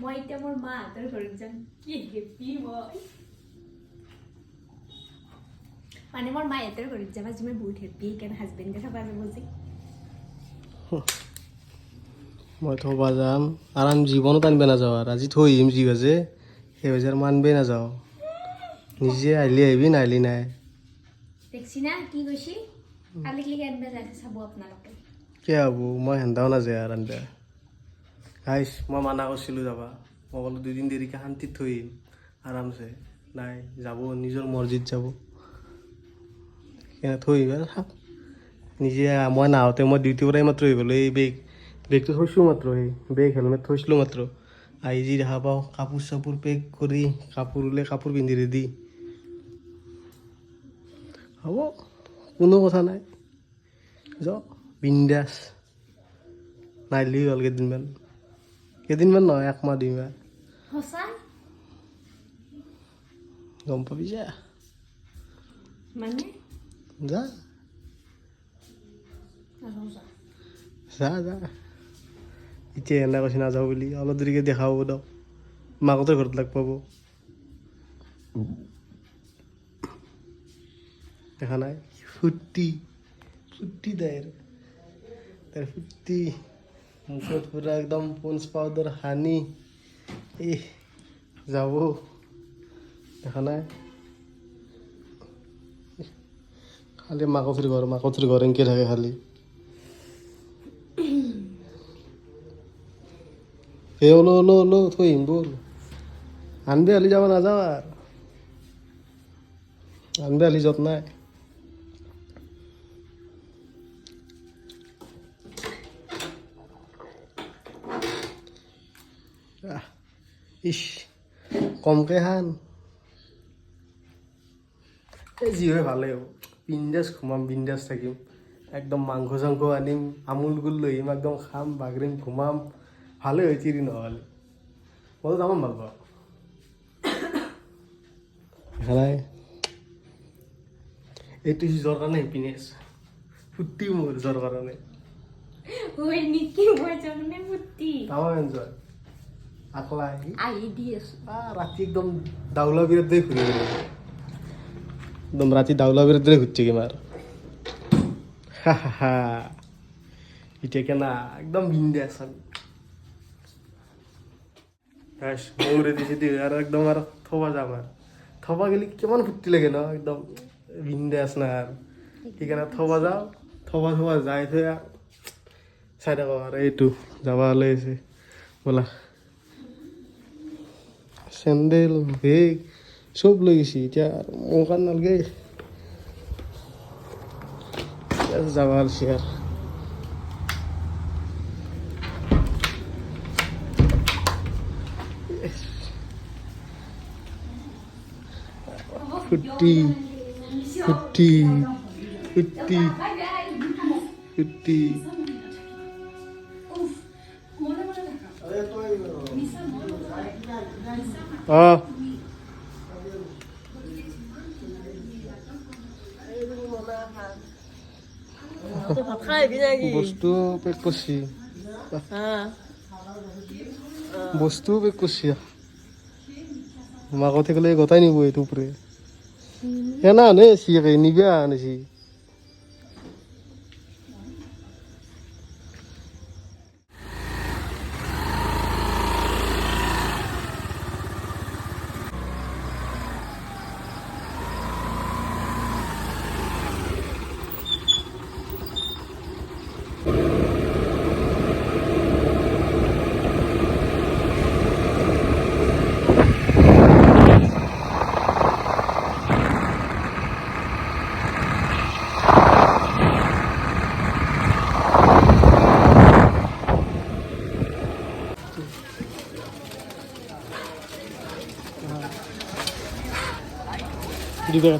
মই এতিয়া মোৰ মাহঁতৰ ঘৰত যাম কি হেপী মই মানে মোৰ মাহঁতৰ ঘৰত যাম আজি মই বহুত হেপী সেইকাৰণে হাজবেণ্ডে চাব যাব যে মই থ'ব যাম আৰু আমি জীৱনত আনিব নাযাওঁ আৰু আজি থৈ আহিম যি বাজে সেই বাজে আৰু মানবেই নাযাওঁ নিজে আহিলি আহিবি নাহিলি নাই দেখছি না কি কৈছি কালি কি আনবা যাই চাব আপোনালোকে কিয় হ'ব মই সেন্দাও নাযায় আৰু আনবা গাইছ মই মানা কৰিছিলোঁ যাবা মই ক'লোঁ দুদিন দেৰিকৈ শান্তিত থৈ আহিম আৰামছে নাই যাব নিজৰ মৰ্জিত যাব সেইকাৰণে থৈ আহিবা থাক নিজে মই নাহোঁতে মই ডিউটিৰ পৰাই মাত্ৰ আহি গ'লোঁ এই বেগটো থৈছোঁ মাত্ৰ সেই বেগ হেলমেট থৈছিলোঁ মাত্ৰ আহি যি দেখা পাওঁ কাপোৰ চাপোৰ পেক কৰি কাপোৰ ওলাই কাপোৰ পিন্ধি ৰেডি হ'ব কোনো কথা নাই যাওঁ বিন্দাছ নাহিলি হ'ল কেইদিনমান নহয় 1 মাহ 2 মাহ সঁচা গম পাবি যা মানে যা যা যা এতিয়া এনে কৈছে নাযাওঁ বুলি অলপ দেৰিকৈ দেখা পাব দিয়ক মাকহঁতৰ ঘৰত লগ পাব দেখা নাই ফুৰ্তি তাইৰ ফুৰ্তি মুখত পূৰা একদম পঞ্চ পাউডাৰ সানি যাব দেখা নাই খালি মাকহঁতৰ ঘৰ এনেকৈ থাকে খালি এই ওলো থৈ আহিম ব'ল আনবি হালি যাব নাযাওঁ আৰু আনবি হালি যত নাই ইস কমকৈ খান এই যি হয় ভালেই হ'ব বিন্দাছ ঘুমাম বিন্দাছ থাকিম একদম মাংস চাংস আনিম আমুল গুল লৈ আহিম একদম খাম বাগৰিম ঘুমাম ভালেই হয় চিৰি নহ'লে মইতো তামান ভাল পাওঁ দেখা নাই এইটো জ্বৰ কাৰণে হেপিনেছ ফুৰ্তি মোৰ জ্বৰ কাৰণে ওই নিকি মই জানে ফুটি তামাম এনজয় আকলা আহি দি আছো ৰাতি একদম ডাউলা বিৰাট দে ঘূৰি একদম ৰাতি ডাউলা বিৰাট দৰে ঘুরছে কি মার এতিয়া কেনা একদম বিন্দাছ আমি মৌ রেডি সেদি আর একদম আর থবা যাম আর থবা গেলে কেমন ফুর্তি লাগে না একদম বিন্দাছ না আর সেইকাৰণে থবা যাওঁ থবা যাই থৈ চাই থাকো আৰু এইটো যাবা ওলাই আছে ব'লা চেণ্ডেল বেগ চব লৈ গৈছি এতিয়া মোৰ কাৰণে নালাগে যাবা ওলছি আৰু ফুটি ফুটি ফুটি ফুটি অঁ বস্তু পেক করছি বস্তু পেক করছি মাক থেকে গোটাই নিব এইটো উপরে এনা আনেছি নিবে আনেছি দিবে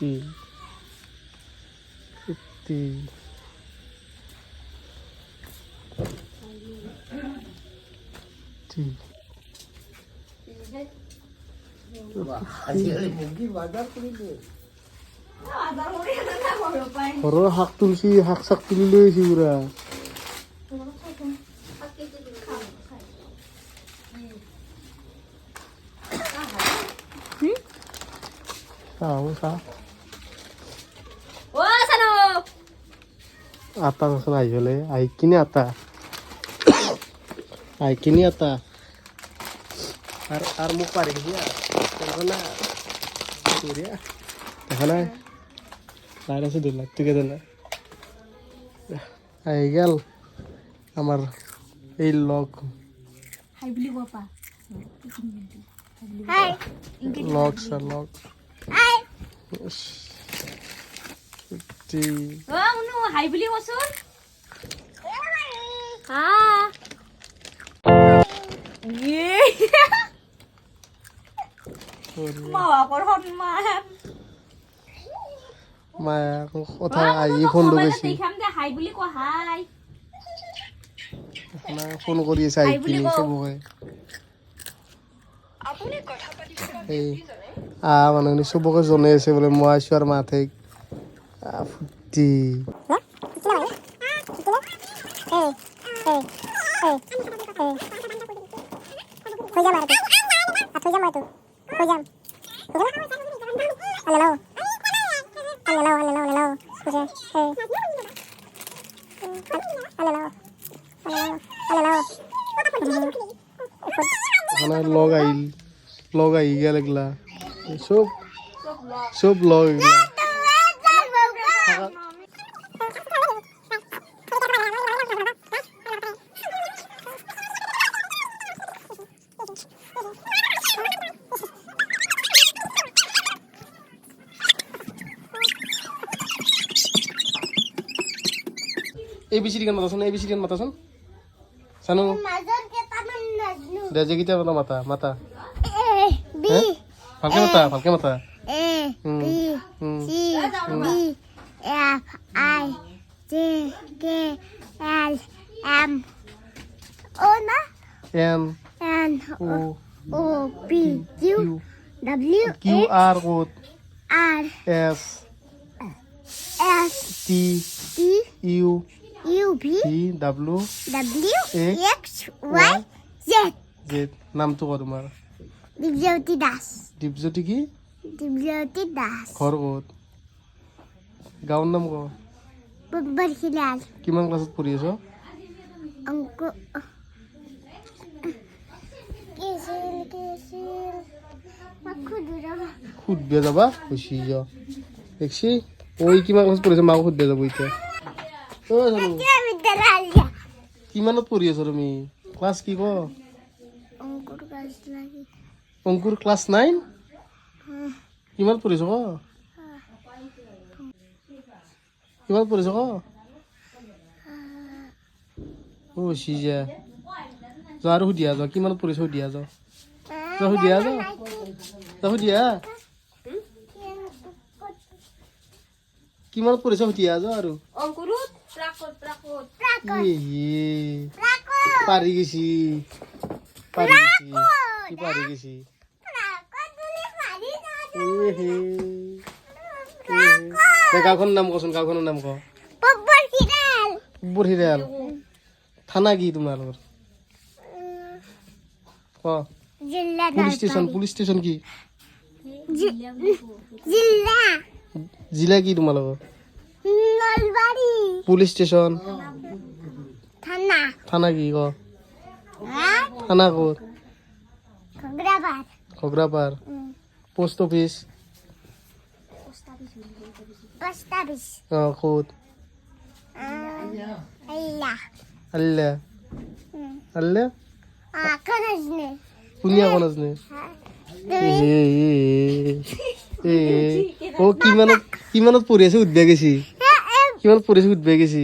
50 ঘৰৰ শাক তুলছি শাক চাক তুলি লৈ আহিছি পুৰা চাহ ও সানো আটা নচোন আহি পেলাই আহি কিনে আটা আহি কিনে আটা আর মুখ পারে গেছি দেখো না দেখো না লাইট আছে 2 লাখ টাকা দেন আই গেল আমার এই লগ হাই বলি বাবা হাই লগ স্যার লগ হাই টি ও উনু হাই বলি কসুন হ্যাঁ ইয়ে মাওয়া কর হনমান মায়া কথা আই ফোন লগাইছি দেখাম দে হাই বলি কো হাই না ফোন কৰি আছে আই কি সবকে আপুনি কথা পাতিছে এই মানে সবকে জনে আছে বলে মই আইছো আর মাথে ফুটি লগ আহি গেল এগুলা সব লগ এগুলা ABCD kan matasan ABCD kan matasan sanu মাজর কে তামান নাজনু daje kita mata A B falke mata A B C D F I J K L M O na N N O P Q W QR code R S S T T U U V V W W X Y Z Z নাম তো কত তোমার দিব্যজ্যোতি দাস দীপজ্যোতি কি দিব্যজ্যোতি দাস ঘর কত গাঁৱৰ নাম ক বৰখিলাল কিমান ক্লাছত পঢ়ি আছ অংক কেছিল সুধবে যাবা খুচি যা দেখছি ওই কিমান ক্লাছত পঢ়ি আছ মাক সুধবে যাব এতিয়া কিমানত পঢ়ি আছ তুমি ক্লাছ কি ক অংকুৰ ক্লাছ 9 কিমান পঢ়িছ ক কিমান পঢ়িছ ক ও সিজা যা আৰু সুধিয়া যা কিমানত পঢ়িছ সুধিয়া যা যা সুধিয়া যা যা সুধিয়া কিমানত পঢ়িছ সুধিয়া যা আৰু অংকুৰুত প্ৰাকট পাৰি গেছি কি পাৰি গেছি গাঁওখনৰ নাম কচোন গাঁওখনৰ নাম ক বৰহিৰাল থানা কি তোমালোকৰ ক জিলা পুলিচ ষ্টেচন কি জিলা জিলা কি তোমালোকৰ নলবাৰী পুলিচ ষ্টেচন থানা থানা কি ক থানা ক'ত খগৰাবাদ খগৰাপাৰ পোষ্ট অফিচ পোষ্ট অফিস ক'ত আল্লাহ আল্লা আল্লা আকনজনে কোনে কোন আছে ও কিমানত পঢ়ি আছে উঠবে গেছি কিমানত পঢ়ি আছে উঠবে গেছি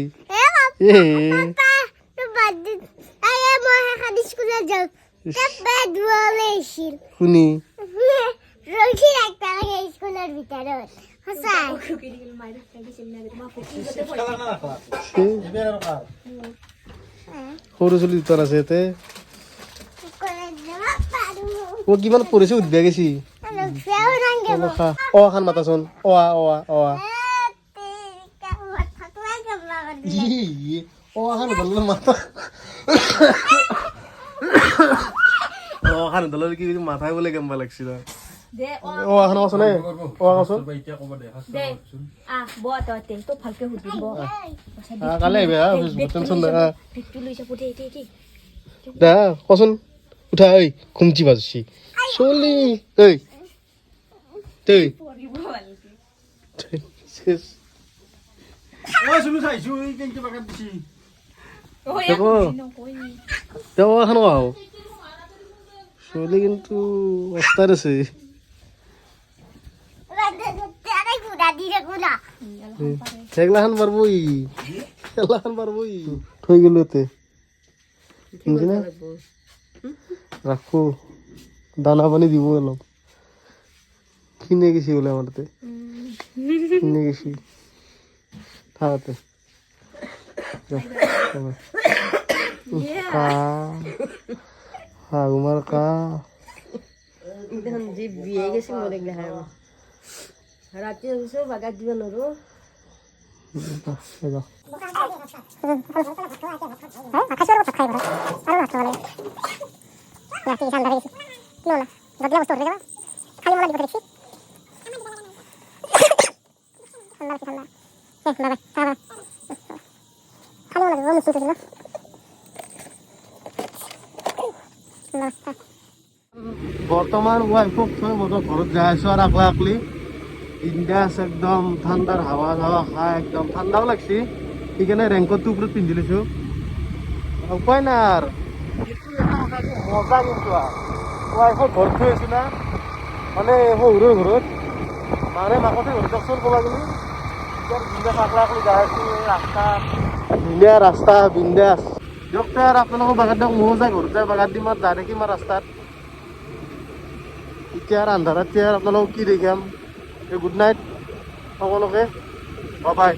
শুনি শুনি ৰখি ৰাখতা লাগে স্কুলৰ ভিতৰত সৰু চলি দুটাৰ আছে ইয়াতে কিমান পৰিছে উদ্বেগ গেছি খান মাতাচোন খান মাথা খান কি মাথাই বোলে কেমবা লাগছি খান আছে নে কালি আহিবি টেনচন নাই দে কচোন উঠা ঐ খুমচি বাজছি চলি ঐ তই খান চলি কিন্তু অস্তার আছে সেগলাখান পারবই থই গেল এতে রাখো দানা পানি দিব অলপ কিনে গেছি বলে আমার কিনে গেছি থাকাতে উমার কা যে বিয়ে গেছে মরে গেলে রাতে বাগাত দিব নরো বর্তমান ওয়াইফক থৈ মতো ঘৰত যাই আছো আৰ আকলা আকলি ইন্দাস একদম ঠান্ডাৰ হাওয়া খাই একদম ঠান্ডাও লাগছি সেইকাৰণে ৰেংকটটো ওপৰত পিন্ধি লৈছো উপায় নাই আৰ মজা কিন্তু ওয়াইফক ঘৰত থৈ আছো না মানে সৰুৰ ঘৰত মানে মাকতে ঘৰত যাওকচোন ক'বা গ'লে এতিয়া বিন্দাস আকলা আকলি যাই আছো ৰাস্তা ধুনীয়া ৰাস্তা বিন্দাস দিয়ক আৰু আপোনালোকৰ বাগাত দিয়ক ময়ো যাই ঘৰত যাই বাগাত দিম আৰু যাই থাকিম আৰু ৰাস্তাত এতিয়া আৰু আন্ধাৰত আপোনালোকক কি দেখাম গুড নাইট সকলোকে বাই